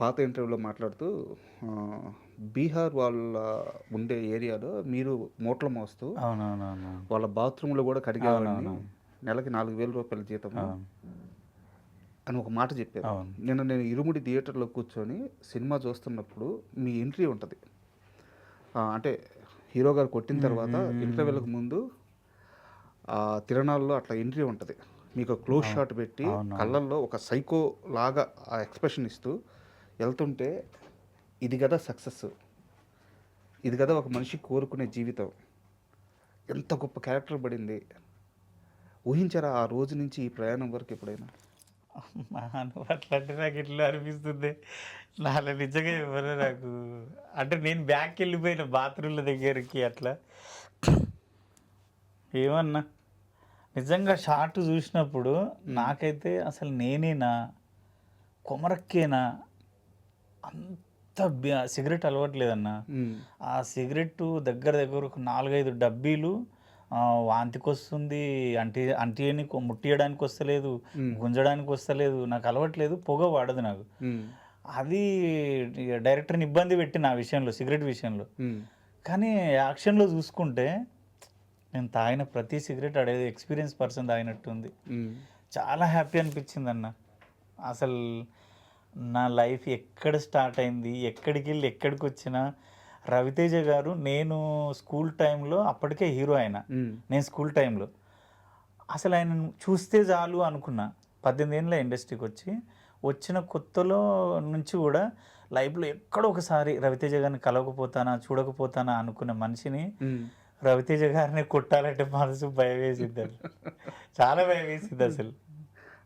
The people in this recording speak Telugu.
పాత ఇంటర్వ్యూలో మాట్లాడుతూ ఆహ్, బీహార్ వాళ్ళ ఉండే ఏరియాలో మీరు మూటలు మోస్తూ అవునవునవును. వాళ్ళ బాత్రూమ్‌లో గూడా కడిగేవాడిని. అవునవునవును. నెలకి రూ. 4000 జీతము అవును. అని ఒక మాట చెప్పారు. అవును. నిన్న నేను ఇరుముడి థియేటర్‌లో కూర్చొని సినిమా చూస్తున్నప్పుడు మీ ఎంట్రీ ఉంటది. అంటే హీరో గారు కొట్టిన హ్మ్. తర్వాత హ్మ్. హ్మ్. ఇంటర్వెల్‌కి ముందు 'తిరణాల్లో' అట్లా ఎంట్రీ ఉంటది. మీకు క్లోజ్ అవును. షాట్ పెట్టి అవునవును. కళ్ళల్లో ఒక సైకో లాగా ఆ ఎక్స్‌ప్రెషన్ ఇస్తూ ఎళ్తుంటే ఇది గదా సక్సెస్. ఇది గదా ఒక మనిషి కోరుకునే జీవితం. ఎంత గొప్ప క్యారెక్టర్ పడింది. ఊహించారా ఆ రోజు నుంచి ఈ ప్రయాణం వరకు ఎప్పుడైనా? నువ్వు అట్లంటే నాకు ఎట్లా అనిపిస్తుంది. నాలో నిజంగా ఎవరు నాకు అంటే నేను బ్యాక్‌కెళ్ళిపోయిన బాత్రూమ్‌ల దగ్గరికి అట్లా. ఏమన్నా నిజంగా షాట్ చూసినప్పుడు హ్మ్. నాకైతే అసలు నేనేనా? కొమరక్కేనా? అంత సిగరెట్ అలవాటు లేదన్నా. హ్మ్. ఆ సిగరెట్టు దగ్గర దగ్గర ఒక 4, 5 డబ్బీలు వాంతికొస్తుంది. అంటియనికి ముట్టియడానికొస్తలేదు. హ్మ్. గుంజడానికొస్తలేదు. నాకు అలవాట్లేదు. పొగ పడదు నాకు. హ్మ్. అది డైరెక్టర్‌ని ఇబ్బంది పెట్టిన ఆ విషయంలో, సిగరెట్ విషయంలో. హ్మ్. కానీ యాక్షన్‌లో చూసుకుంటే నేను తాగిన ప్రతి సిగరెట్ ఆడేదో ఎక్స్‌పీరియన్స్ పర్సన్ తాగినట్టుంది. హ్మ్. చాలా హ్యాపీ అనిపించిందన్న. అసలు నా లైఫ్ ఎక్కడ స్టార్ట్ అయింది, ఎక్కడికెళ్ళి ఎక్కడికొచ్చినా, రవితేజ గారు నేను స్కూల్ టైమ్‌లో అప్పటికే హీరో ఆయన. హ్మ్. నేను స్కూల్ టైమ్‌లో. అసలు ఆయనను చూస్తే చాలు అనుకున్నా. 18 ఏండ్ల ఇండస్ట్రీకొచ్చి, వచ్చిన కొత్తలో నుంచి గూడా లైఫ్‌లో ఎక్కడో ఒకసారి రవితేజ గారిని కలవకపోతానా, చూడకపోతానా అనుకున్న మనిషిని హ్మ్. రవితేజ గారిని కొట్టాలంటే మనసు భయమేసిందసలు. చాలా భయమేసిందసలు.